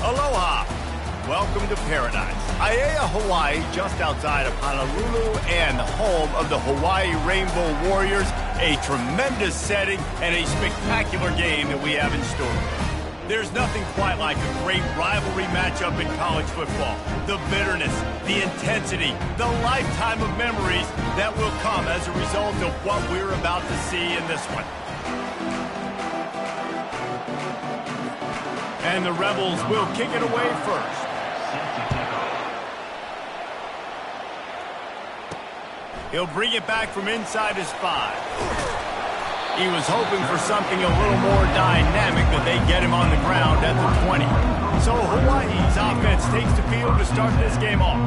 Aloha. Welcome to paradise. Ncaa, Hawaii, just outside of Honolulu and home of the Hawaii Rainbow Warriors. A tremendous setting and a spectacular game that we have in store. There's nothing quite like a great rivalry matchup in college football. The bitterness, the intensity, the lifetime of memories that will come as a result of what we're about to see in this one. And the Rebels will kick it away first. He'll bring it back from inside his 5. He was hoping for something a little more dynamic, but they get him on the ground at the 20. So Hawaii's offense takes the field to start this game off.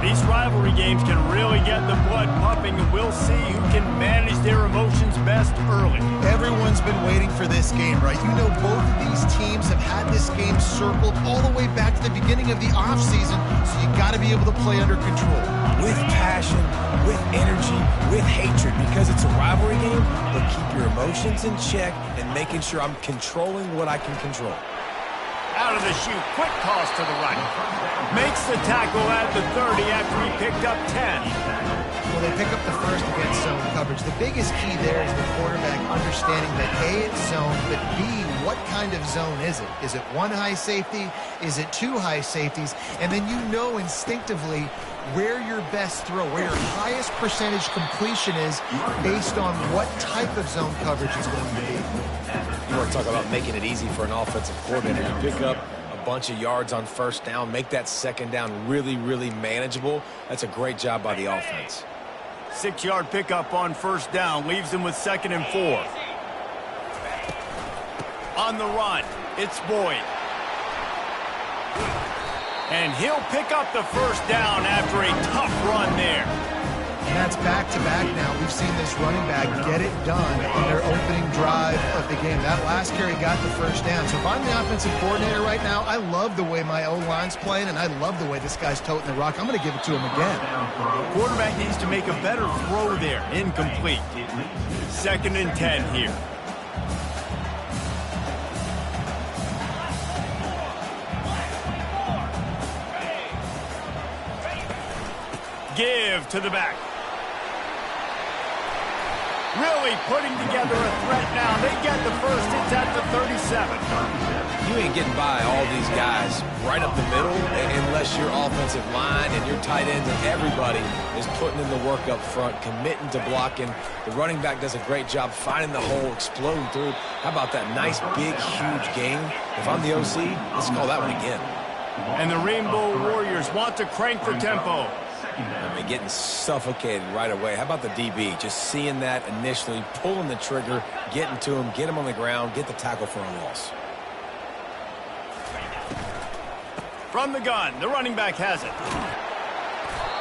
These rivalry games can really get the blood pumping, and we'll see who can manage their emotions best early. Everyone's been waiting for this game, right? You know, both of these teams have had this game circled all the way back to the beginning of the offseason, so you got to be able to play under control. With passion, with energy, with hatred, because it's a rivalry game, but keep your emotions in check and making sure I'm controlling what I can control. Out of the chute, quick toss to the right. Makes the tackle at the 30 after he picked up 10. Well, they pick up the first against zone coverage. The biggest key there is the quarterback understanding that A, it's zone, but B, what kind of zone is it? Is it one high safety? Is it two high safeties? And then you know instinctively where your best throw, where your highest percentage completion is based on what type of zone coverage is going to be. You want to talk about making it easy for an offensive coordinator to pick up a bunch of yards on first down, make that second down really, really manageable. That's a great job by the offense. 6-yard pickup on first down leaves them with 2nd and 4. On the run, it's Boyd. And he'll pick up the first down after a tough run there. And that's back-to-back now. We've seen this running back get it done on their opening drive of the game. That last carry got the first down. So if I'm the offensive coordinator right now, I love the way my O-line's playing, and I love the way this guy's toting the rock. I'm going to give it to him again. The quarterback needs to make a better throw there. Incomplete. 2nd and 10 here. Give to the back. Really putting together a threat now. They get the first. It's at the 37. You ain't getting by all these guys right up the middle unless your offensive line and your tight ends and everybody is putting in the work up front, committing to blocking. The running back does a great job finding the hole, exploding through. How about that nice, big, huge gain? If I'm the OC, let's call that one again. And the Rainbow Warriors want to crank the tempo. I mean, getting suffocated right away. How about the DB? Just seeing that initially, pulling the trigger, getting to him, get him on the ground, get the tackle for a loss. From the gun, the running back has it.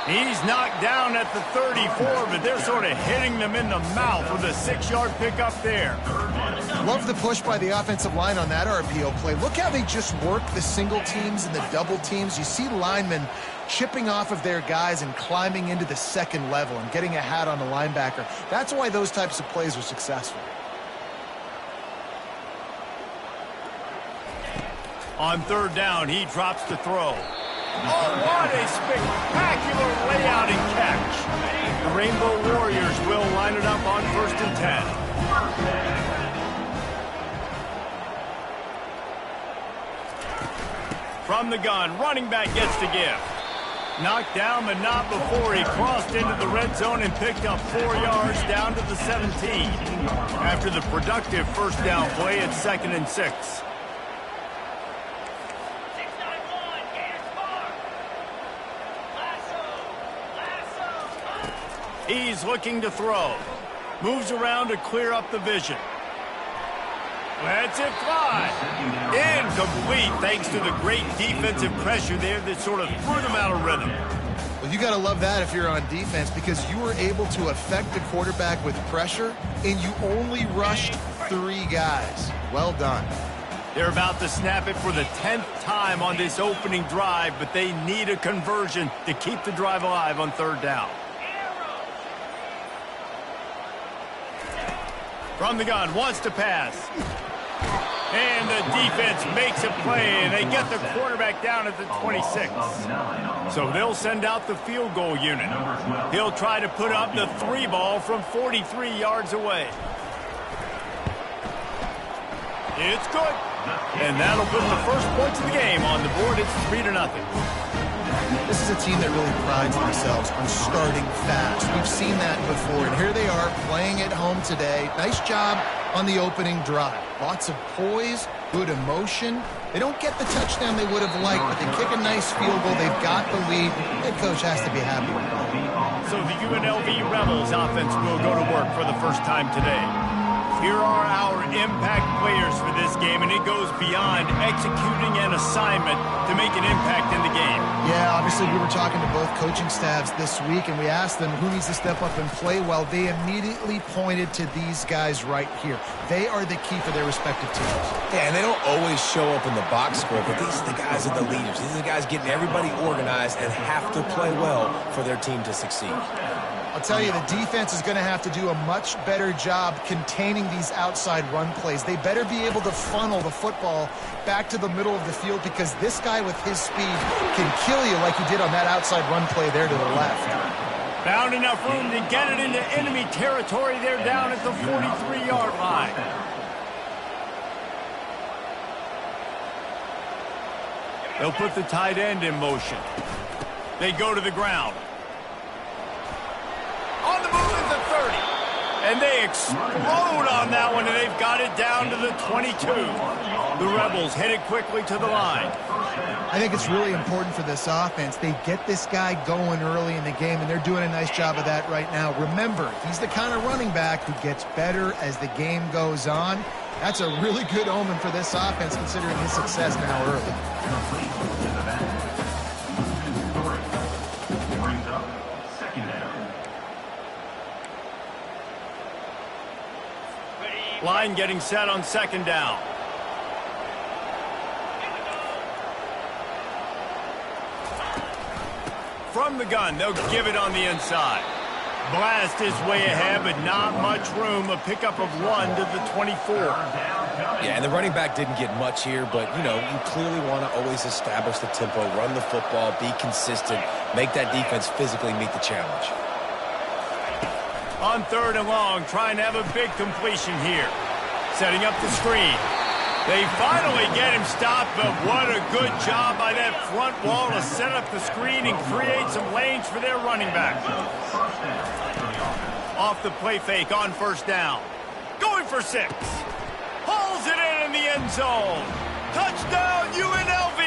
He's knocked down at the 34, but they're sort of hitting them in the mouth with a 6-yard pickup there. Love the push by the offensive line on that RPO play. Look how they just work the single teams and the double teams. You see linemen chipping off of their guys and climbing into the second level and getting a hat on the linebacker. That's why those types of plays are successful. On 3rd down, he drops the throw. Oh, what a spectacular layout and catch. The Rainbow Warriors will line it up on 1st and 10. From the gun, running back gets the give. Knocked down, but not before he crossed into the red zone and picked up 4 yards down to the 17. After the productive first down play, it's 2nd and 6. He's looking to throw. Moves around to clear up the vision. Lets it fly. Incomplete thanks to the great defensive pressure there that sort of threw them out of rhythm. Well, you got to love that if you're on defense because you were able to affect the quarterback with pressure and you only rushed 3 guys. Well done. They're about to snap it for the 10th time on this opening drive, but they need a conversion to keep the drive alive on 3rd down. From the gun, wants to pass. And the defense makes a play, and they get the quarterback down at the 26. So they'll send out the field goal unit. He'll try to put up the 3 ball from 43 yards away. It's good. And that'll put the first points of the game on the board. It's 3-0. This is a team that really prides themselves on starting fast. We've seen that before, and here they are playing at home today. Nice job on the opening drive. Lots of poise, good emotion. They don't get the touchdown they would have liked, but they kick a nice field goal. They've got the lead. Head coach has to be happy with that. So the UNLV Rebels offense will go to work for the first time today. Here are our impact players for this game, and it goes beyond executing an assignment to make an impact in the game. Yeah, obviously we were talking to both coaching staffs this week, and we asked them who needs to step up and play well. They immediately pointed to these guys right here. They are the key for their respective teams. Yeah, and they don't always show up in the box score, but these are the guys that are the leaders. These are the guys getting everybody organized and have to play well for their team to succeed. I'll tell you, the defense is going to have to do a much better job containing these outside run plays. They better be able to funnel the football back to the middle of the field, because this guy with his speed can kill you like he did on that outside run play there to the left. Found enough room to get it into enemy territory. They're down at the 43-yard line. They'll put the tight end in motion. They go to the ground. On the move is the 30. And they explode on that one, and they've got it down to the 22. The Rebels headed quickly to the line. I think it's really important for this offense. They get this guy going early in the game, and they're doing a nice job of that right now. Remember, he's the kind of running back who gets better as the game goes on. That's a really good omen for this offense, considering his success now early. Line getting set on second down. From the gun, they'll give it on the inside. Blast his way ahead, but not much room. A pickup of 1 to the 24. Yeah, and the running back didn't get much here, but, you know, you clearly want to always establish the tempo, run the football, be consistent, make that defense physically meet the challenge. On 3rd and long, trying to have a big completion here. Setting up the screen. They finally get him stopped, but what a good job by that front wall to set up the screen and create some lanes for their running back. Off the play fake on 1st down. Going for 6. Hauls it in the end zone. Touchdown, UNLV.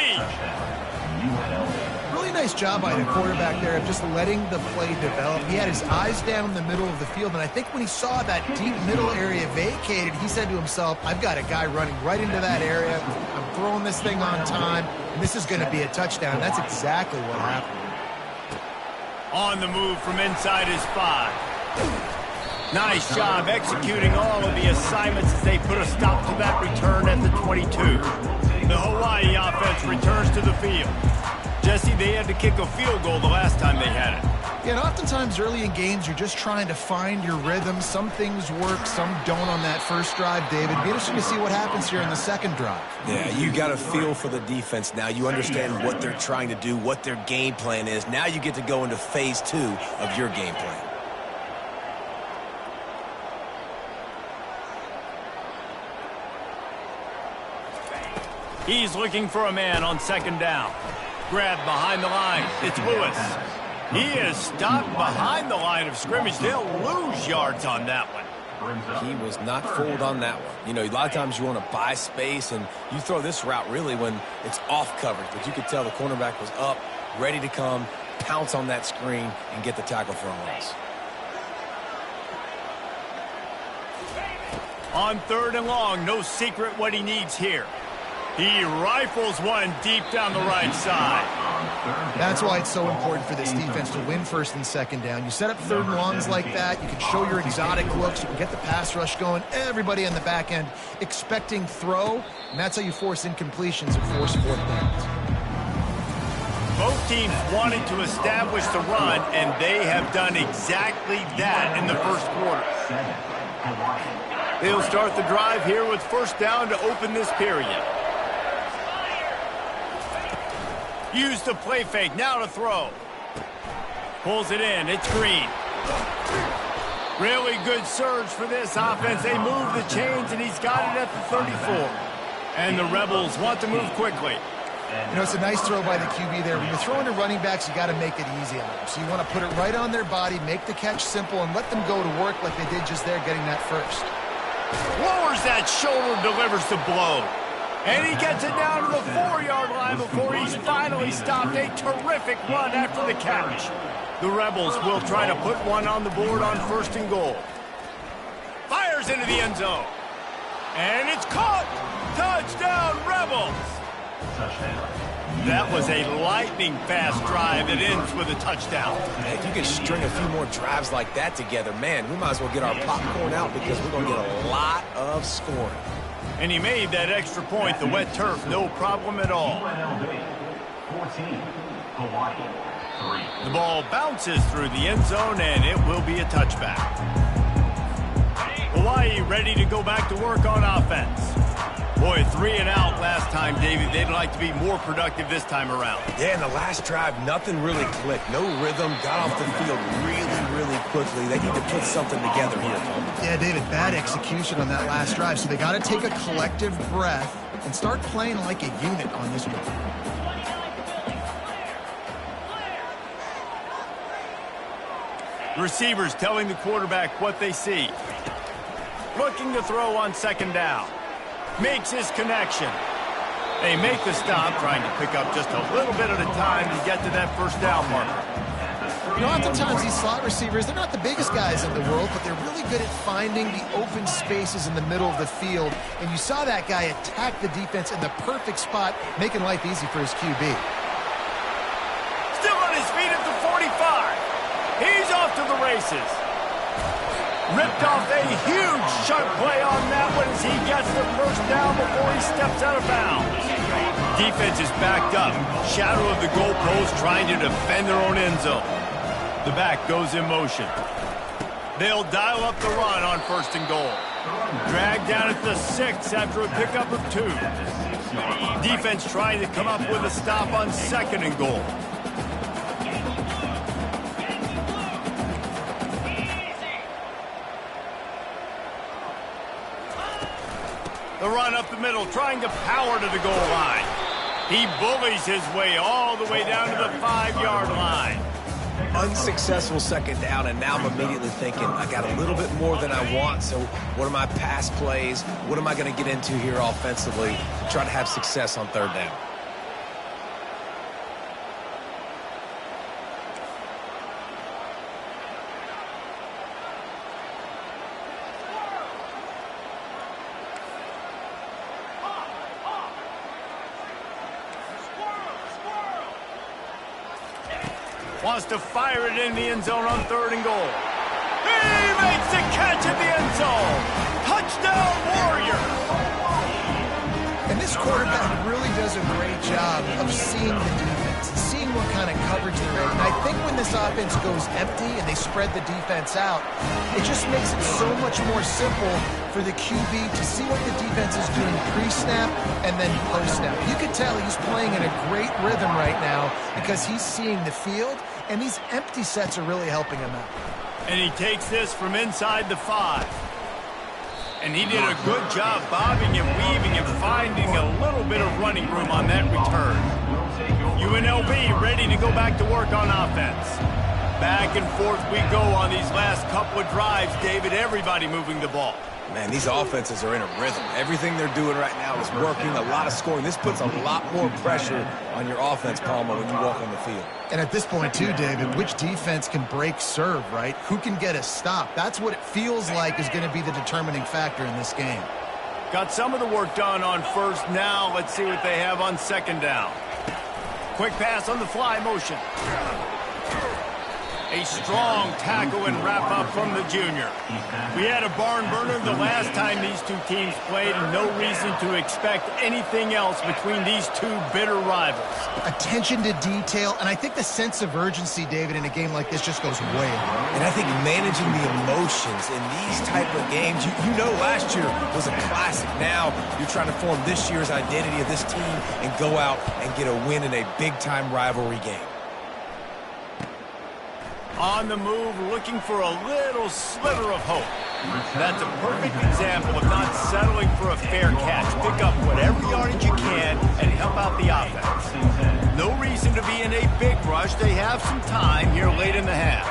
Really nice job by the quarterback there of just letting the play develop. He had his eyes down in the middle of the field, and I think when he saw that deep middle area vacated, he said to himself, I've got a guy running right into that area. I'm throwing this thing on time, and this is going to be a touchdown. That's exactly what happened. On the move from inside his 5. Nice job executing all of the assignments as they put a stop to that return at the 22. The Hawaii offense returns to the field. Jesse, they had to kick a field goal the last time they had it. Yeah, and oftentimes early in games, you're just trying to find your rhythm. Some things work, some don't on that first drive, David. Be interesting to see what happens here in the second drive. Yeah, you got a feel for the defense now. You understand what they're trying to do, what their game plan is. Now you get to go into phase 2 of your game plan. He's looking for a man on 2nd down. Grabbed behind the line. It's Lewis. He is stopped behind the line of scrimmage. They'll lose yards on that one. He was not fooled on that one. You know, a lot of times you want to buy space, and you throw this route really when it's off coverage. But you could tell the cornerback was up, ready to come, pounce on that screen, and get the tackle for a loss. On 3rd and long, no secret what he needs here. He rifles one deep down the right side. That's why it's so important for this defense to win 1st and 2nd down. You set up 3rd and longs like that, you can show your exotic looks, you can get the pass rush going, everybody on the back end expecting throw, and that's how you force incompletions and force 4th downs. Both teams wanted to establish the run, and they have done exactly that in the first quarter. He'll start the drive here with first down to open this period. Use the play fake, now to throw. Pulls it in, it's Green. Really good surge for this offense. They move the chains, and he's got it at the 34. And the Rebels want to move quickly. You know, it's a nice throw by the QB there. When you're throwing to running backs, you got to make it easy on them. So you want to put it right on their body, make the catch simple, and let them go to work like they did just there getting that first. Lowers that shoulder, delivers the blow. And he gets it down to the 4-yard line before he's finally stopped. A terrific run after the catch. The Rebels will try to put one on the board on first and goal. Fires into the end zone. And it's caught. Touchdown, Rebels. That was a lightning-fast drive that ends with a touchdown. If you can string a few more drives like that together, man, we might as well get our popcorn out because we're going to get a lot of scoring. And he made that extra point, the wet turf, no problem at all. The ball bounces through the end zone, and it will be a touchback. Hawaii ready to go back to work on offense. Boy, 3 and out last time, David. They'd like to be more productive this time around. Yeah, in the last drive, nothing really clicked. No rhythm, got off the field really quickly. They need to put something together here. Yeah, David, bad execution on that last drive. So they got to take a collective breath and start playing like a unit on this one. Receivers telling the quarterback what they see. Looking to throw on second down. Makes his connection. They make the stop, trying to pick up just a little bit at a time to get to that first down marker. You know, oftentimes these slot receivers, they're not the biggest guys in the world, but they're really good at finding the open spaces in the middle of the field. And you saw that guy attack the defense in the perfect spot, making life easy for his QB. Still on his feet at the 45. He's off to the races. Ripped off a huge chunk play on that one as he gets the first down before he steps out of bounds. Defense is backed up. Shadow of the goalpost trying to defend their own end zone. The back goes in motion. They'll dial up the run on first and goal. Dragged down at the 6 after a pickup of 2. Defense trying to come up with a stop on second and goal. The run up the middle, trying to power to the goal line. He bullies his way all the way down to the 5-yard line. Unsuccessful second down, and now I'm immediately thinking, I got a little bit more than I want, so what are my pass plays? What am I going to get into here offensively to try to have success on third down? Wants to fire it in the end zone on third and goal. He makes the catch in the end zone. Touchdown, Warriors. And this quarterback really does a great job of seeing the defense and seeing what kind of coverage they're in. And I think when this offense goes empty and they spread the defense out, it just makes it so much more simple for the QB to see what the defense is doing pre-snap and then post-snap. You can tell he's playing in a great rhythm right now because he's seeing the field, and these empty sets are really helping him out. And he takes this from inside the 5. And he did a good job bobbing and weaving and finding a little bit of running room on that return. UNLV ready to go back to work on offense. Back and forth we go on these last couple of drives, David. Everybody moving the ball. Man, these offenses are in a rhythm. Everything they're doing right now is working, a lot of scoring. This puts a lot more pressure on your offense, Palma, when you walk on the field. And at this point, too, David, which defense can break serve, right? Who can get a stop? That's what it feels like is going to be the determining factor in this game. Got some of the work done on first. Now let's see what they have on second down. Quick pass on the fly motion. A strong tackle and wrap-up from the junior. We had a barn burner the last time these two teams played, and no reason to expect anything else between these two bitter rivals. Attention to detail, and I think the sense of urgency, David, in a game like this just goes way up. And I think managing the emotions in these type of games, you know last year was a classic. Now you're trying to form this year's identity of this team and go out and get a win in a big-time rivalry game. On the move, looking for a little sliver of hope. That's a perfect example of not settling for a fair catch. Pick up whatever yardage you can and help out the offense. No reason to be in a big rush. They have some time here late in the half.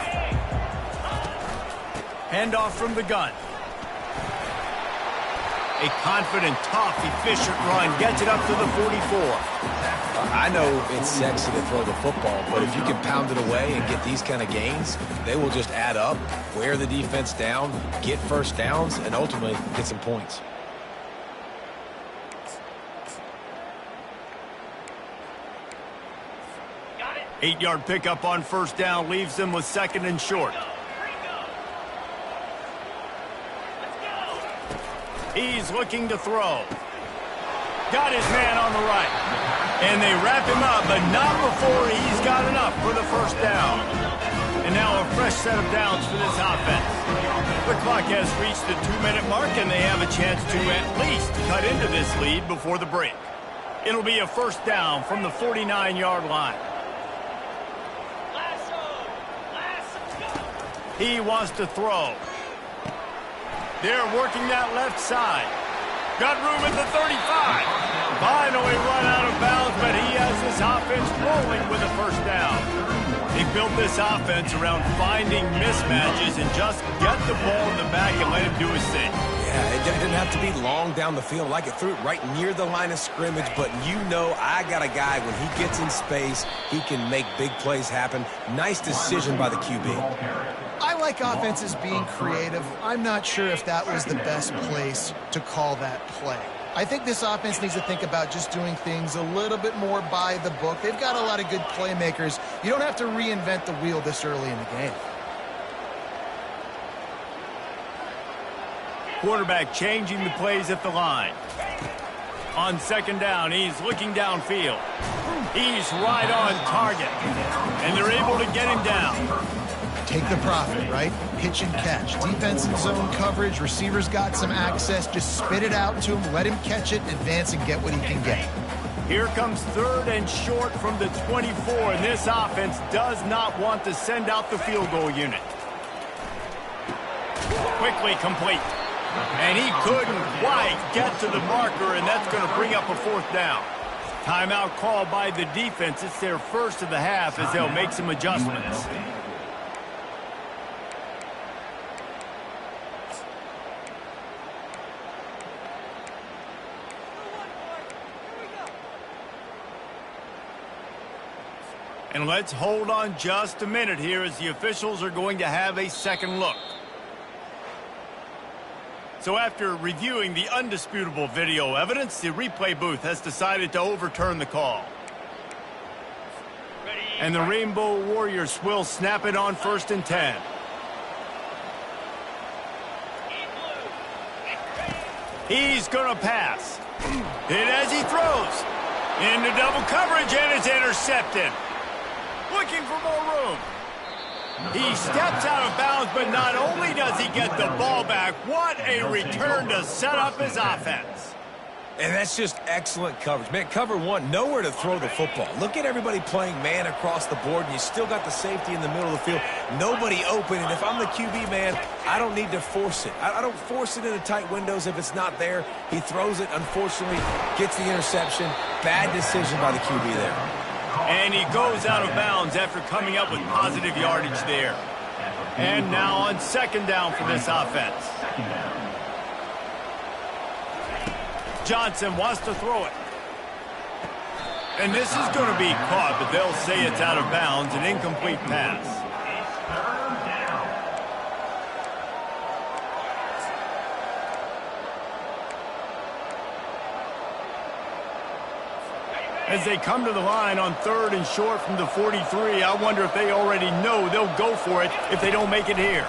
Handoff from the gun. A confident, tough, efficient run gets it up to the 44. I know it's sexy to throw the football, but if you can pound it away and get these kind of gains, they will just add up, wear the defense down, get first downs, and ultimately get some points. Got it. 8-yard pickup on first down leaves them with 2nd and short. He's looking to throw. Got his man on the right. And they wrap him up, but not before he's got enough for the first down. And now a fresh set of downs for this offense. The clock has reached the 2-minute mark, and they have a chance to at least cut into this lead before the break. It'll be a first down from the 49-yard line. He wants to throw. They're working that left side. Got room at the 35. Finally run out of bounds, but he has this offense rolling with a first down. They built this offense around finding mismatches and just get the ball in the back and let him do his thing. Yeah, it didn't have to be long down the field. Like it threw it right near the line of scrimmage, but you know I got a guy, when he gets in space, he can make big plays happen. Nice decision by the QB. I like offenses being creative. I'm not sure if that was the best place to call that play. I think this offense needs to think about just doing things a little bit more by the book. They've got a lot of good playmakers. You don't have to reinvent the wheel this early in the game. Quarterback changing the plays at the line. On 2nd down, he's looking downfield. He's right on target. And they're able to get him down. Take the profit, right? Pitch and catch. Defense and zone coverage. Receivers got some access. Just spit it out to him. Let him catch it, advance, and get what he can get. Here comes 3rd and short from the 24, and this offense does not want to send out the field goal unit. Quickly complete. And he couldn't quite get to the marker, and that's going to bring up a 4th down. Timeout called by the defense. It's their first of the half as they'll make some adjustments. And let's hold on just a minute here as the officials are going to have a second look. So after reviewing the undisputable video evidence, the replay booth has decided to overturn the call. And the Rainbow Warriors will snap it on 1st and 10. He's going to pass. Hit as he throws. Into double coverage, and it's intercepted. Looking for more room. He steps out of bounds, but not only does he get the ball back, what a return to set up his offense. And that's just excellent coverage. Man, cover one, nowhere to throw the football. Look at everybody playing man across the board, and you still got the safety in the middle of the field. Nobody open, and if I'm the QB, man, I don't need to force it. I don't force it into tight windows if it's not there. He throws it, unfortunately, gets the interception. Bad decision by the QB there. And he goes out of bounds after coming up with positive yardage there. And now on 2nd down for this offense. Johnson wants to throw it. And this is going to be caught, but they'll say it's out of bounds, an incomplete pass. As they come to the line on 3rd and short from the 43, I wonder if they already know they'll go for it if they don't make it here.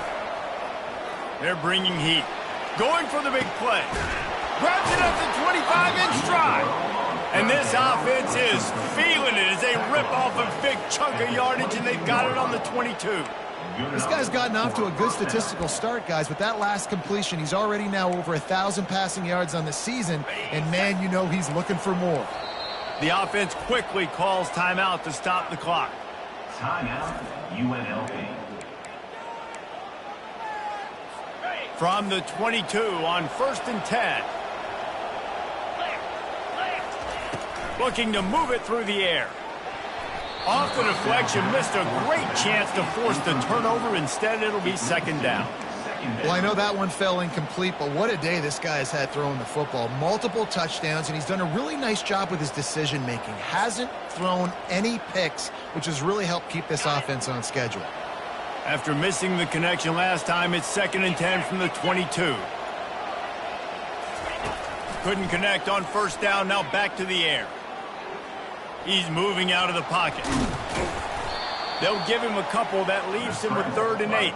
They're bringing heat. Going for the big play. Grabs it at the 25-inch stride. And this offense is feeling it as they rip off a big chunk of yardage, and they've got it on the 22. This guy's gotten off to a good statistical start, guys. With that last completion, he's already now over 1,000 passing yards on the season, and, man, you know he's looking for more. The offense quickly calls timeout to stop the clock. Timeout, UNLV. From the 22 on 1st and 10. Looking to move it through the air. Off the deflection, missed a great chance to force the turnover. Instead, it'll be 2nd down. Well, I know that one fell incomplete, but what a day this guy has had throwing the football. Multiple touchdowns, and he's done a really nice job with his decision-making. Hasn't thrown any picks, which has really helped keep this offense on schedule. After missing the connection last time, it's 2nd and 10 from the 22. Couldn't connect on 1st down, now back to the air. He's moving out of the pocket. They'll give him a couple. That leaves him with 3rd and 8.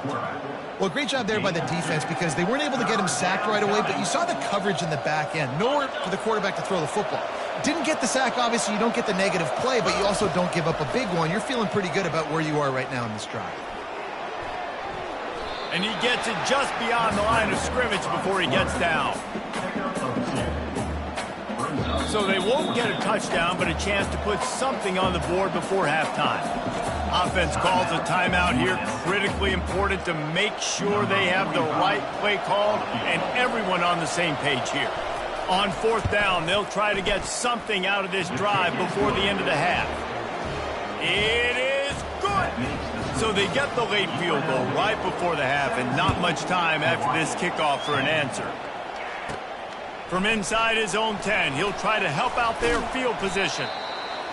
Well, great job there by the defense because they weren't able to get him sacked right away, but you saw the coverage in the back end. Nowhere for the quarterback to throw the football. Didn't get the sack, obviously. You don't get the negative play, but you also don't give up a big one. You're feeling pretty good about where you are right now in this drive. And he gets it just beyond the line of scrimmage before he gets down. So they won't get a touchdown, but a chance to put something on the board before halftime. Offense calls a timeout here. Critically important to make sure they have the right play called and everyone on the same page here. On 4th down, they'll try to get something out of this drive before the end of the half. It is good. So they get the late field goal right before the half, and not much time after this kickoff for an answer. From inside his own 10, he'll try to help out their field position.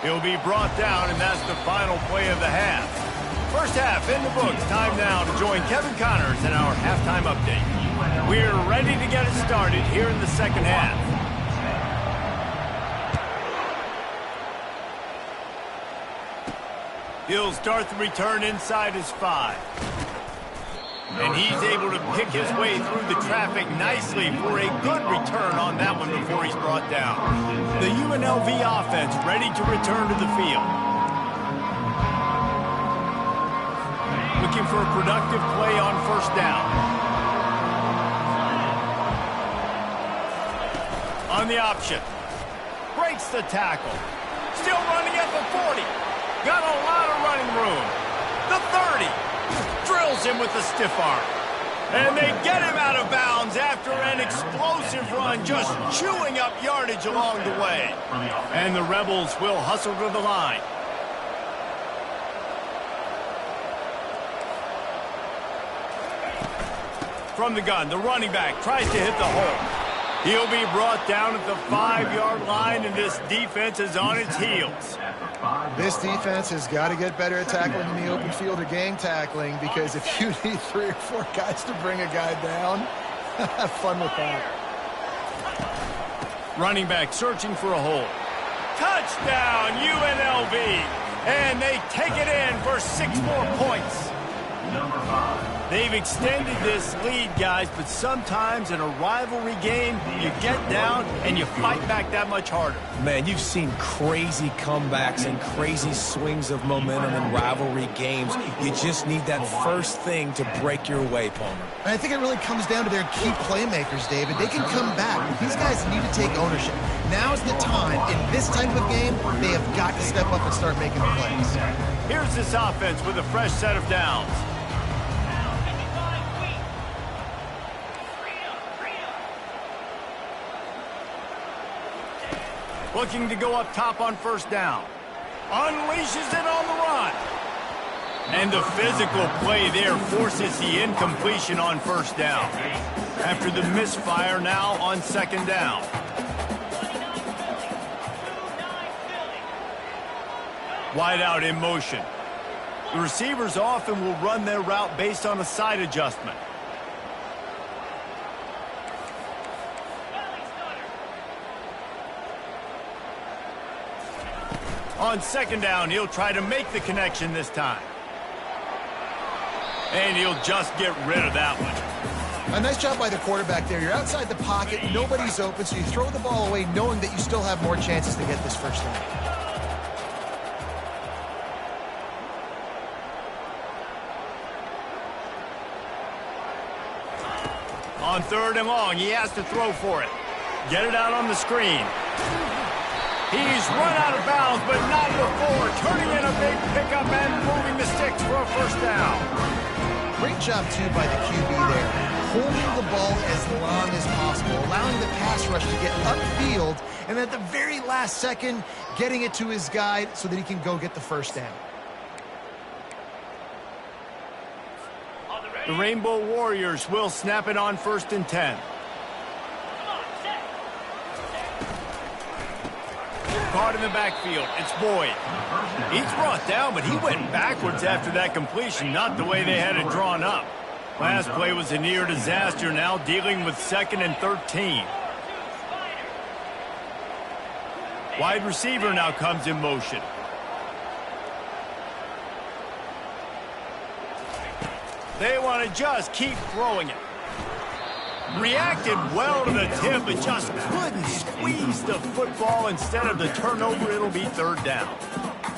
He'll be brought down, and that's the final play of the half. First half in the books. Time now to join Kevin Connors in our halftime update. We're ready to get it started here in the 2nd half. He'll start the return inside his 5. And he's able to pick his way through the traffic nicely for a good return on that one before he's brought down. The UNLV offense ready to return to the field. Looking for a productive play on 1st down. On the option. Breaks the tackle. Still running at the 40. Got a lot of running room. The 30. Drills him with the stiff arm. And they get him out of bounds after an explosive run, just chewing up yardage along the way. And the Rebels will hustle to the line. From the gun, the running back tries to hit the hole. He'll be brought down at the 5-yard line, and this defense is on its heels. This defense has got to get better at tackling in the open field or gang tackling, because if you need 3 or 4 guys to bring a guy down, have fun with that. Running back searching for a hole. Touchdown, UNLV! And they take it in for 6 more points. Number 5. They've extended this lead, guys, but sometimes in a rivalry game, you get down and you fight back that much harder. Man, you've seen crazy comebacks and crazy swings of momentum in rivalry games. You just need that first thing to break your way, Palmer. And I think it really comes down to their key playmakers, David. They can come back. These guys need to take ownership. Now's the time. In this type of game, they have got to step up and start making the plays. Here's this offense with a fresh set of downs. Looking to go up top on 1st down. Unleashes it on the run. And the physical play there forces the incompletion on 1st down. After the misfire, now on 2nd down. Wide out in motion. The receivers often will run their route based on a side adjustment. On second down, he'll try to make the connection this time. And he'll just get rid of that one. A nice job by the quarterback there. You're outside the pocket, nobody's open, so you throw the ball away knowing that you still have more chances to get this first down. On third and long, he has to throw for it. Get it out on the screen. He's run out of bounds, but not before. Turning in a big pickup and moving the sticks for a first down. Great job, too, by the QB there. Holding the ball as long as possible, allowing the pass rush to get upfield, and at the very last second, getting it to his guy so that he can go get the first down. The Rainbow Warriors will snap it on 1st and 10. Caught in the backfield. It's Boyd. He's brought down, but he went backwards after that completion, not the way they had it drawn up. Last play was a near disaster, now dealing with 2nd and 13. Wide receiver now comes in motion. They want to just keep throwing it. Reacted well to the tip, but just couldn't squeeze the football. Instead of the turnover, it'll be 3rd down.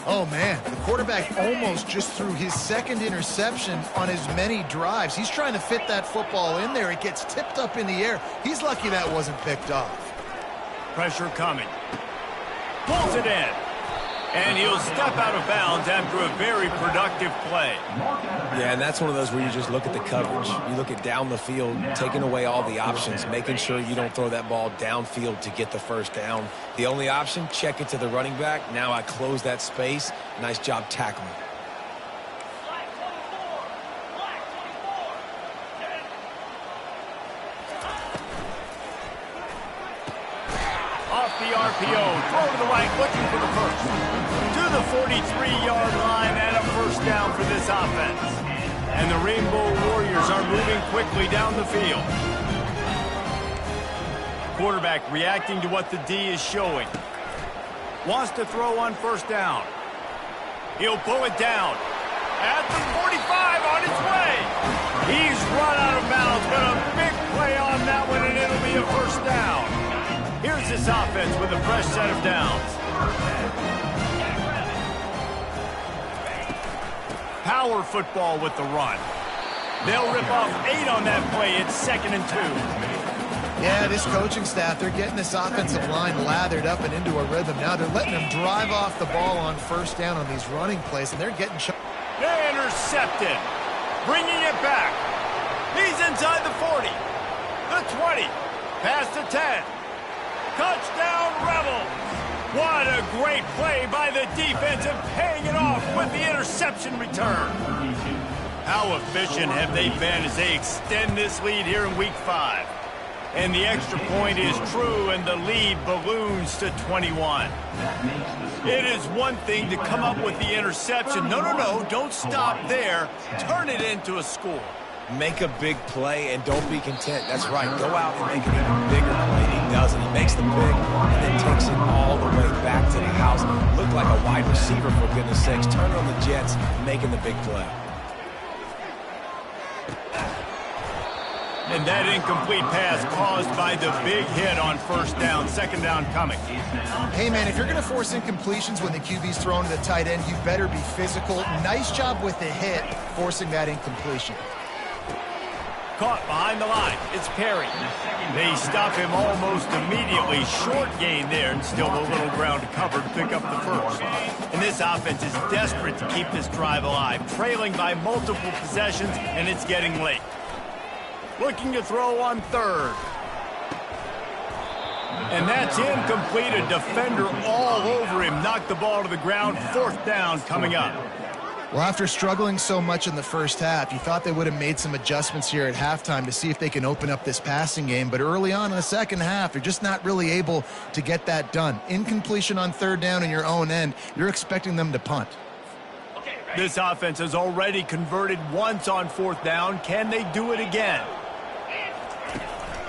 Oh, man, the quarterback almost just threw his 2nd interception on as many drives. He's trying to fit that football in there. It gets tipped up in the air. He's lucky that wasn't picked off. Pressure coming. Pulls it in. And he'll step out of bounds after a very productive play. Yeah, and that's one of those where you just look at the coverage. You look at down the field, taking away all the options, making sure you don't throw that ball downfield to get the first down. The only option, check it to the running back. Now I close that space. Nice job tackling. Off the RPO, throw to the right, looking for the first. To the 43-yard line and a first down for this offense. And the Rainbow Warriors are moving quickly down the field. Quarterback reacting to what the D is showing. Wants to throw on 1st down. He'll pull it down. At the 45 on its way. He's run out of bounds, but a big play on that one, and it'll be a first down. Here's this offense with a fresh set of downs. Power football with the run. They'll rip off 8 on that play. It's 2nd and 2. Yeah, this coaching staff, they're getting this offensive line lathered up and into a rhythm. Now they're letting them drive off the ball on 1st down on these running plays, and they're getting... They intercepted. Bringing it back. He's inside the 40. The 20. Past the 10. Touchdown, Rebels! What a great play by the defense and paying it off with the interception return. How efficient have they been as they extend this lead here in Week 5? And the extra point is true, and the lead balloons to 21. It is one thing to come up with the interception. No, don't stop there. Turn it into a score. Make a big play and don't be content. That's right. Go out and make an even bigger play. He does it. He makes the pick and then takes it all the way back to the house. Looked like a wide receiver, for goodness sakes. Turn on the Jets, making the big play. And that incomplete pass caused by the big hit on 1st down. 2nd down coming. Hey, man, if you're going to force incompletions when the QB's thrown to the tight end, you better be physical. Nice job with the hit, forcing that incompletion. Caught behind the line. It's Perry. They stop him almost immediately. Short gain there, and still a little ground to cover to pick up the first. And this offense is desperate to keep this drive alive, trailing by multiple possessions, and it's getting late. Looking to throw on 3rd. And that's incomplete. A defender all over him. Knocked the ball to the ground. 4th down coming up. Well, after struggling so much in the first half, you thought they would have made some adjustments here at halftime to see if they can open up this passing game. But early on in the second half, they're just not really able to get that done. Incompletion on 3rd down in your own end, you're expecting them to punt. This offense has already converted once on 4th down. Can they do it again?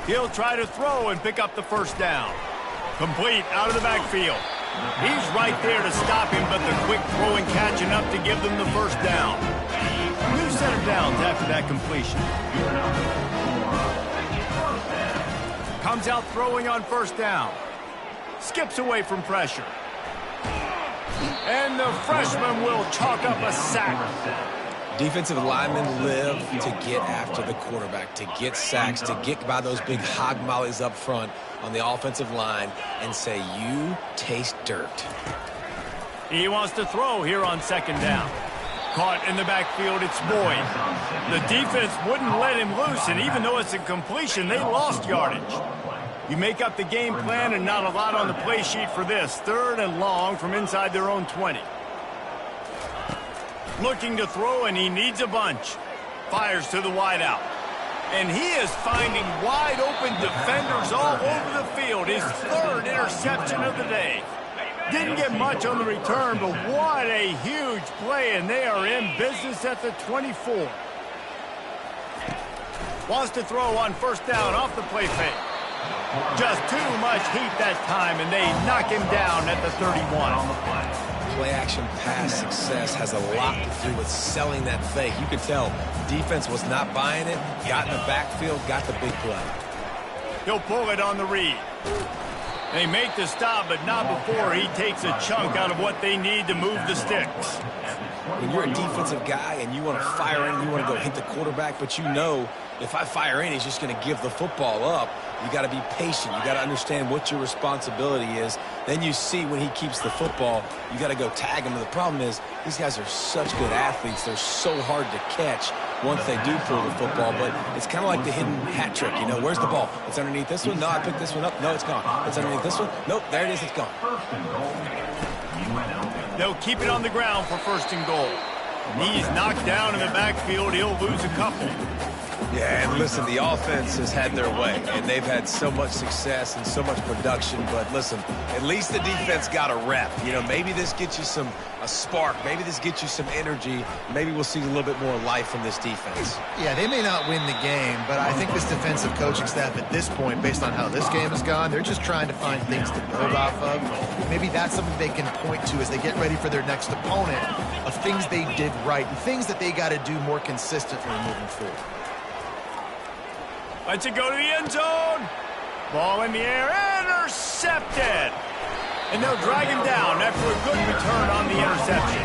He'll try to throw and pick up the first down. Complete out of the backfield. He's right there to stop him, but the quick throw and catch enough to give them the first down. New set of downs after that completion. Comes out throwing on first down. Skips away from pressure. And the freshman will chalk up a sack. Defensive linemen live to get after the quarterback, to get sacks, to get by those big hog mollies up front on the offensive line and say, you taste dirt. He wants to throw here on second down. Caught in the backfield, it's Boyd. The defense wouldn't let him loose, and even though it's a completion, they lost yardage. You make up the game plan and not a lot on the play sheet for this. Third and long from inside their own 20. Looking to throw, and he needs a bunch. Fires to the wideout. And he is finding wide-open defenders all over the field. His third interception of the day. Didn't get much on the return, but what a huge play, and they are in business at the 24. Wants to throw on first down off the play fake. Just too much heat that time, and they knock him down at the 31. Play-action pass success has a lot to do with selling that fake. You could tell defense was not buying it, got in the backfield, got the big play. He'll pull it on the read. They make the stop, but not before he takes a chunk out of what they need to move the sticks. When you're a defensive guy and you want to fire in, you want to go hit the quarterback, but you know if I fire in, he's just going to give the football up. You got to be patient. You got to understand what your responsibility is. Then you see when he keeps the football, you got to go tag him. And the problem is these guys are such good athletes. They're so hard to catch once they do pull the football. But it's kind of like the hidden hat trick. You know, where's the ball? It's underneath this one. No, I picked this one up. No, it's gone. It's underneath this one. Nope, there it is. It's gone. They'll keep it on the ground for first and goal. He's knocked down in the backfield. He'll lose a couple. Yeah, and listen, the offense has had their way, and they've had so much success and so much production. But listen, at least the defense got a rep. You know, maybe this gets you a spark. Maybe this gets you some energy. Maybe we'll see a little bit more life from this defense. Yeah, they may not win the game, but I think this defensive coaching staff at this point, based on how this game has gone, they're just trying to find things to build off of. Maybe that's something they can point to as they get ready for their next opponent, of things they did right and things that they got to do more consistently moving forward. Let's it go to the end zone. Ball in the air, intercepted. And they'll drag him down after a good return on the interception.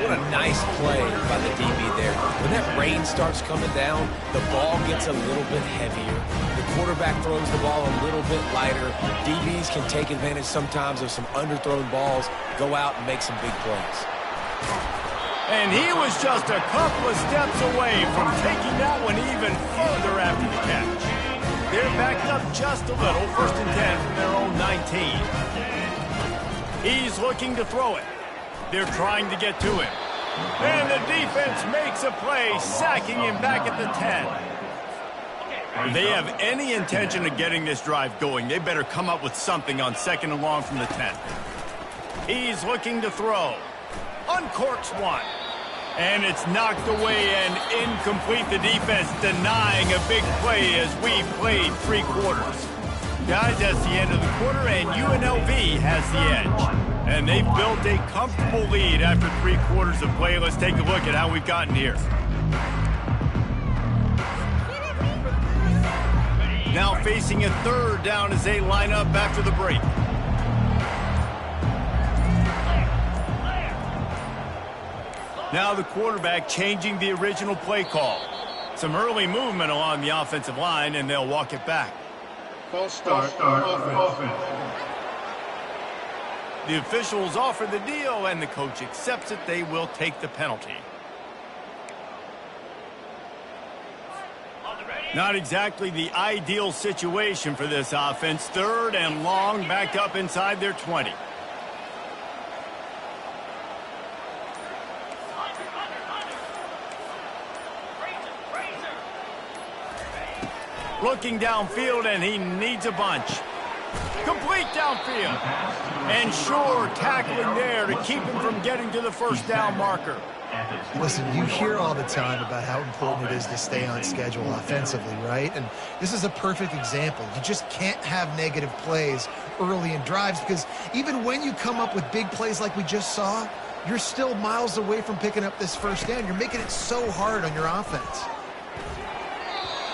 What a nice play by the DB there. When that rain starts coming down, the ball gets a little bit heavier. The quarterback throws the ball a little bit lighter. DBs can take advantage sometimes of some underthrown balls, go out and make some big plays. And he was just a couple of steps away from taking that one even further after the catch. They're backed up just a little, 1st and 10 from their own 19. He's looking to throw it. They're trying to get to him. And the defense makes a play, sacking him back at the 10. If they have any intention of getting this drive going, they better come up with something on 2nd and long from the 10. He's looking to throw. Uncorks one. And it's knocked away and incomplete. The defense denying a big play as we played 3 quarters. Guys, that's the end of the quarter, and UNLV has the edge. And they've built a comfortable lead after 3 quarters of play. Let's take a look at how we've gotten here. Now facing a 3rd down as they line up after the break. Now the quarterback changing the original play call. Some early movement along the offensive line, and they'll walk it back. False start. Offense. The officials offer the deal, and the coach accepts it. They will take the penalty. Not exactly the ideal situation for this offense. 3rd and long, backed up inside their 20. Looking downfield, and he needs a bunch. Complete downfield. And Shore tackling there to keep him from getting to the 1st down marker. Listen, you hear all the time about how important it is to stay on schedule offensively, right? And this is a perfect example. You just can't have negative plays early in drives because even when you come up with big plays like we just saw, you're still miles away from picking up this first down. You're making it so hard on your offense.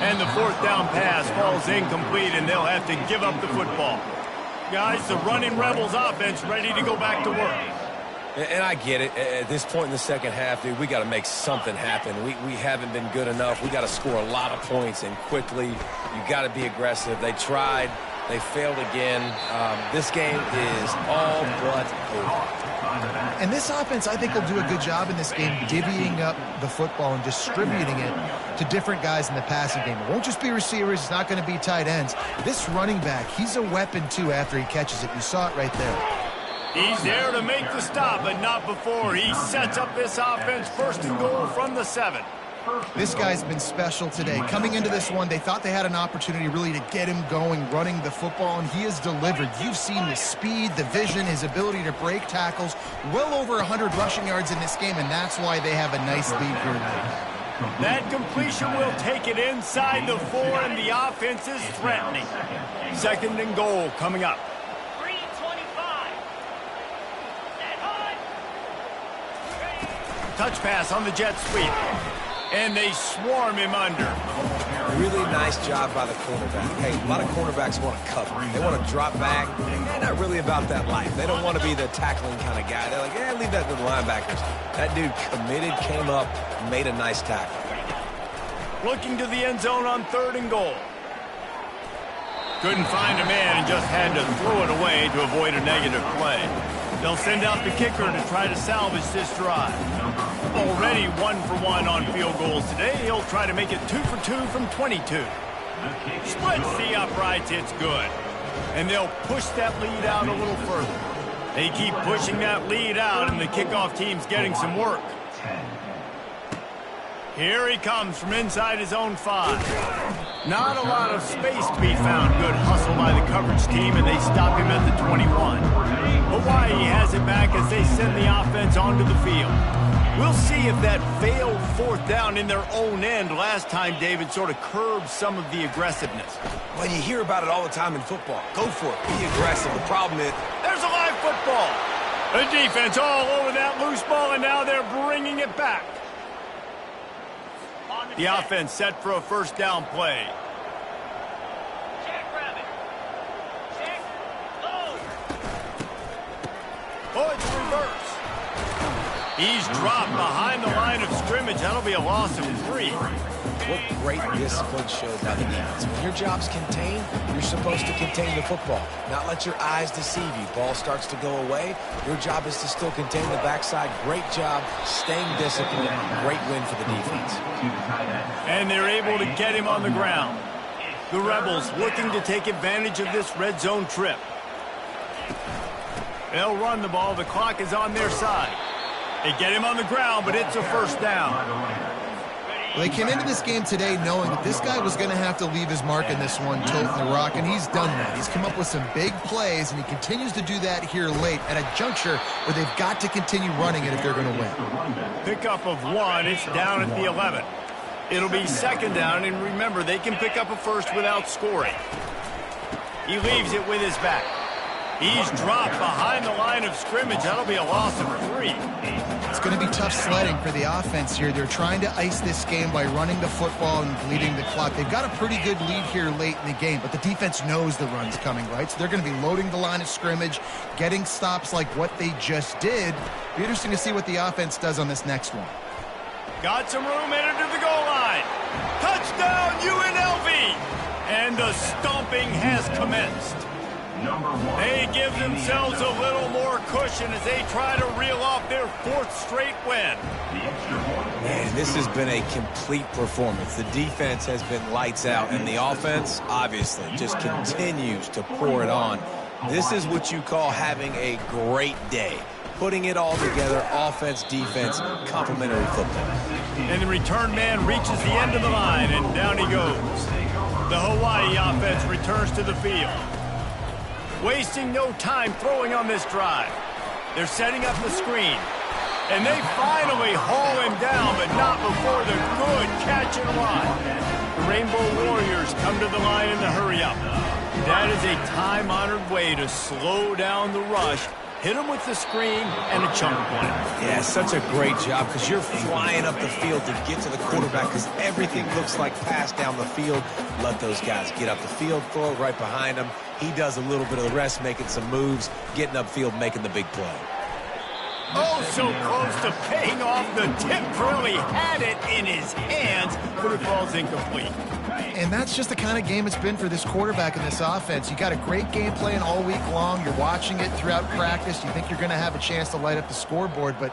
And the fourth down pass falls incomplete, and they'll have to give up the football. Guys, the running Rebels offense ready to go back to work. And I get it. At this point in the second half, dude, we got to make something happen. We haven't been good enough. We got to score a lot of points and quickly. You got to be aggressive. They tried. They failed again. This game is all but over. And this offense, I think, will do a good job in this game divvying up the football and distributing it to different guys in the passing game. It won't just be receivers. It's not going to be tight ends. This running back, he's a weapon, too, after he catches it. You saw it right there. He's there to make the stop, but not before. He sets up this offense first and goal from the 7. This guy's been special today. Coming into this one, they thought they had an opportunity really to get him going, running the football, and he has delivered. You've seen the speed, the vision, his ability to break tackles. Well over 100 rushing yards in this game, and that's why they have a nice lead here tonight. That completion will take it inside the 4, and the offense is threatening. Second and goal coming up. Touch pass on the jet sweep. And they swarm him under. Really nice job by the cornerback. Hey, a lot of cornerbacks want to cover. They want to drop back. They're not really about that life. They don't want to be the tackling kind of guy. They're like, yeah, leave that to the linebackers. That dude committed, came up, made a nice tackle. Looking to the end zone on 3rd and goal. Couldn't find a man and just had to throw it away to avoid a negative play. They'll send out the kicker to try to salvage this drive. Already 1 for 1 on field goals today. He'll try to make it 2 for 2 from 22. Splits the uprights. It's good. And they'll push that lead out a little further. They keep pushing that lead out, and the kickoff team's getting some work. Here he comes from inside his own 5. Not a lot of space to be found. Good hustle by the coverage team, and they stop him at the 21. Hawaii has it back as they send the offense onto the field. We'll see if that failed 4th down in their own end last time, David, sort of curbed some of the aggressiveness. Well, you hear about it all the time in football. Go for it. Be aggressive. The problem is, there's a live football. The defense all over that loose ball, and now they're bringing it back. The offense set for a first down play. Oh, it's reverse. He's dropped behind the line of scrimmage. That'll be a loss of 3. What great discipline showed by the defense. When your job's contained, you're supposed to contain the football. Not let your eyes deceive you. Ball starts to go away. Your job is to still contain the backside. Great job staying disciplined. Great win for the defense. And they're able to get him on the ground. The Rebels looking to take advantage of this red zone trip. They'll run the ball. The clock is on their side. They get him on the ground, but it's a first down. Well, they came into this game today knowing that this guy was going to have to leave his mark in this one, toting the rock, and he's done that. He's come up with some big plays, and he continues to do that here late at a juncture where they've got to continue running it if they're going to win. Pickup of 1. It's down at the 11. It'll be second down, and remember, they can pick up a first without scoring. He leaves it with his back. He's dropped behind the line of scrimmage. That'll be a loss of 3. It's going to be tough sledding for the offense here. They're trying to ice this game by running the football and bleeding the clock. They've got a pretty good lead here late in the game, but the defense knows the run's coming, right? So they're going to be loading the line of scrimmage, getting stops like what they just did. Be interesting to see what the offense does on this next one. Got some room headed to the goal line. Touchdown, UNLV! And the stomping has commenced. They give themselves a little more cushion as they try to reel off their 4th straight win. Man, this has been a complete performance. The defense has been lights out, and the offense, obviously, just continues to pour it on. This is what you call having a great day. Putting it all together, offense, defense, complementary football. And the return man reaches the end of the line, and down he goes. The Hawaii offense returns to the field. Wasting no time throwing on this drive. They're setting up the screen. And they finally haul him down, but not before the good catch and run. The Rainbow Warriors come to the line in the hurry-up. That is a time-honored way to slow down the rush, hit him with the screen, and a chunk play. Yeah, such a great job because you're flying up the field to get to the quarterback because everything looks like pass down the field. Let those guys get up the field, throw it right behind him. He does a little bit of the rest, making some moves, getting upfield, making the big play. Oh, so close to paying off. The tip really had it in his hands, but it falls incomplete. And that's just the kind of game it's been for this quarterback in this offense. You got a great game plan all week long. You're watching it throughout practice. You think you're going to have a chance to light up the scoreboard, but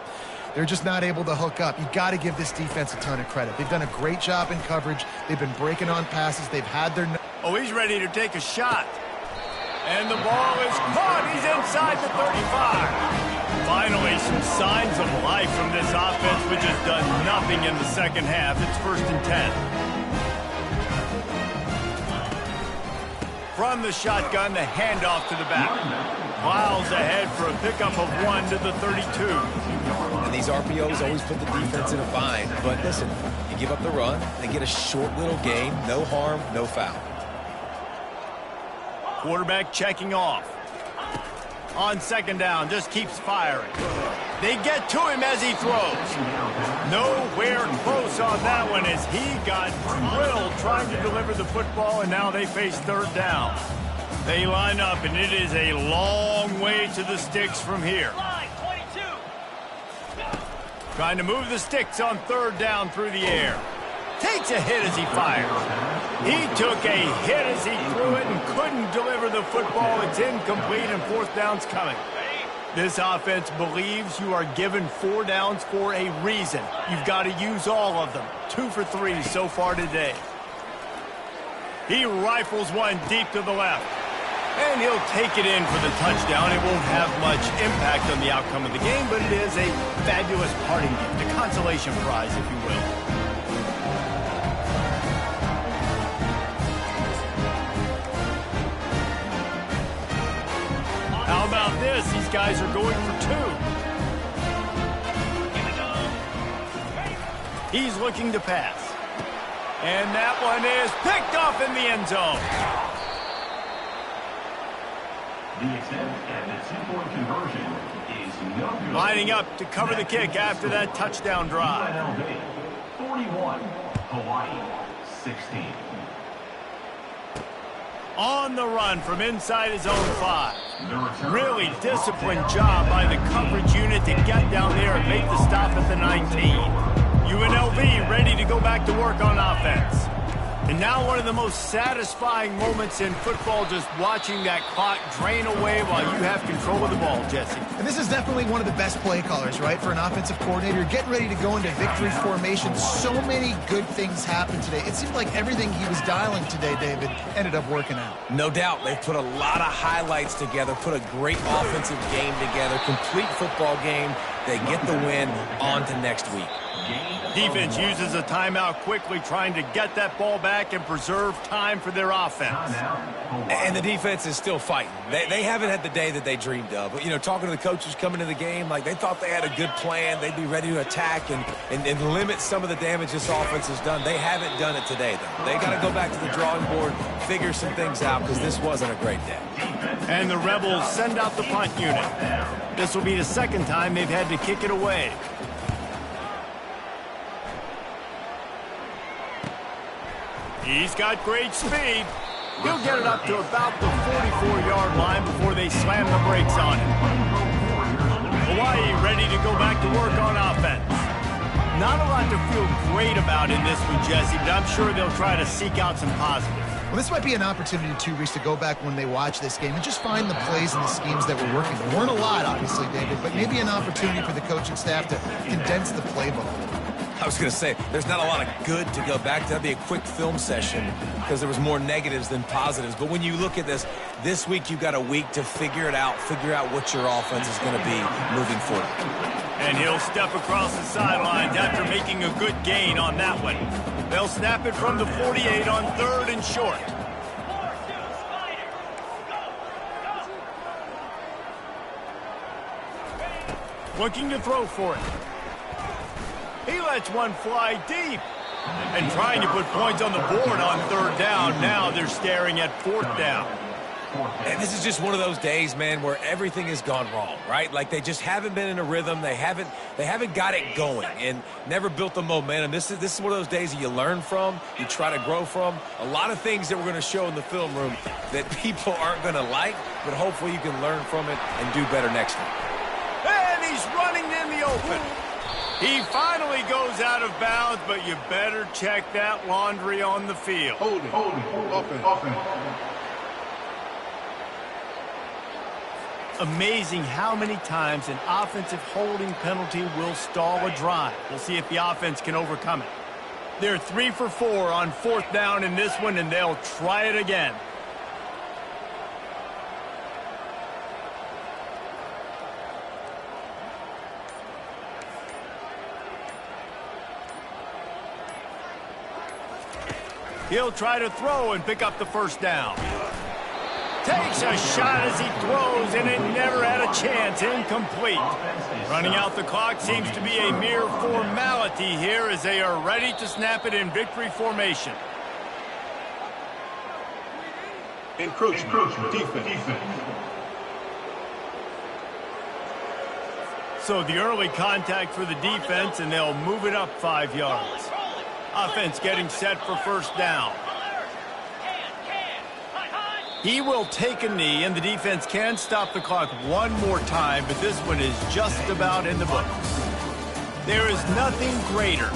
they're just not able to hook up. You got to give this defense a ton of credit. They've done a great job in coverage. They've been breaking on passes. They've had their... Oh, he's ready to take a shot. And the ball is caught. He's inside the 35. Finally, some signs of life from this offense, which has done nothing in the second half. It's 1st and 10. From the shotgun, the handoff to the back. Miles ahead for a pickup of 1 to the 32. And these RPOs always put the defense in a bind. But listen, you give up the run, they get a short little gain, no harm, no foul. Quarterback checking off. On 2nd down, just keeps firing. They get to him as he throws. Nowhere close on that one as he got drilled trying to deliver the football, and now they face 3rd down. They line up, and it is a long way to the sticks from here. Trying to move the sticks on 3rd down through the air. Takes a hit as he fires. He took a hit as he threw it and couldn't deliver the football. It's incomplete, and 4th down's coming. This offense believes you are given 4 downs for a reason. You've got to use all of them. 2 for 3 so far today. He rifles one deep to the left. And he'll take it in for the touchdown. It won't have much impact on the outcome of the game, but it is a fabulous parting gift, a consolation prize, if you will. How about this? These guys are going for 2. He's looking to pass. And that one is picked off in the end zone. The attempt at the 2-point conversion is no good. Lining up to cover the kick after that touchdown drive. UNLV 41, Hawaii 16. On the run from inside his own 5. Really disciplined job by the coverage unit to get down there and make the stop at the 19. UNLV ready to go back to work on offense. And now one of the most satisfying moments in football, just watching that clock drain away while you have control of the ball, Jesse. And this is definitely one of the best play callers, right, for an offensive coordinator. Getting ready to go into victory formation. So many good things happened today. It seemed like everything he was dialing today, David, ended up working out. No doubt. They've put a lot of highlights together, put a great offensive game together, complete football game. They get the win. On to next week. Defense uses a timeout quickly, trying to get that ball back and preserve time for their offense. And the defense is still fighting. They haven't had the day that they dreamed of. You know, talking to the coaches coming to the game, like they thought they had a good plan. They'd be ready to attack and limit some of the damage this offense has done. They haven't done it today, though. They got to go back to the drawing board, figure some things out, because this wasn't a great day. And the Rebels send out the punt unit. This will be the 2nd time they've had to kick it away. He's got great speed. He'll get it up to about the 44-yard line before they slam the brakes on him. Hawaii ready to go back to work on offense. Not a lot to feel great about in this one, Jesse, but I'm sure they'll try to seek out some positives. Well, this might be an opportunity, too, Reese, to go back when they watch this game and just find the plays and the schemes that were working. There weren't a lot, obviously, David, but maybe an opportunity for the coaching staff to condense the playbook. I was going to say, there's not a lot of good to go back to. That'd be a quick film session because there was more negatives than positives. But when you look at this week you've got a week to figure it out, figure out what your offense is going to be moving forward. And he'll step across the sidelines after making a good gain on that one. They'll snap it from the 48 on 3rd and short. looking to throw for it. He lets one fly deep. And trying to put points on the board on third down. Now they're staring at fourth down. And this is just one of those days, man, where everything has gone wrong, right? Like they just haven't been in a rhythm. They haven't got it going and never built the momentum. This is one of those days that you learn from, you try to grow from. A lot of things that we're going to show in the film room that people aren't going to like, but hopefully you can learn from it and do better next time. And he's running in the open. He finally goes out of bounds, but you better check that laundry on the field. Holding. Offense. Amazing how many times an offensive holding penalty will stall a drive. We'll see if the offense can overcome it. They're 3 for 4 on fourth down in this one, and they'll try it again. He'll try to throw and pick up the first down. Takes a shot as he throws, and it never had a chance. Incomplete. Running out the clock seems to be a mere formality here as they are ready to snap it in victory formation. Encroachment. Defense. So the early contact for the defense, and they'll move it up 5 yards. Offense getting set for first down. He will take a knee, and the defense can stop the clock one more time, but this one is just about in the books. There is nothing greater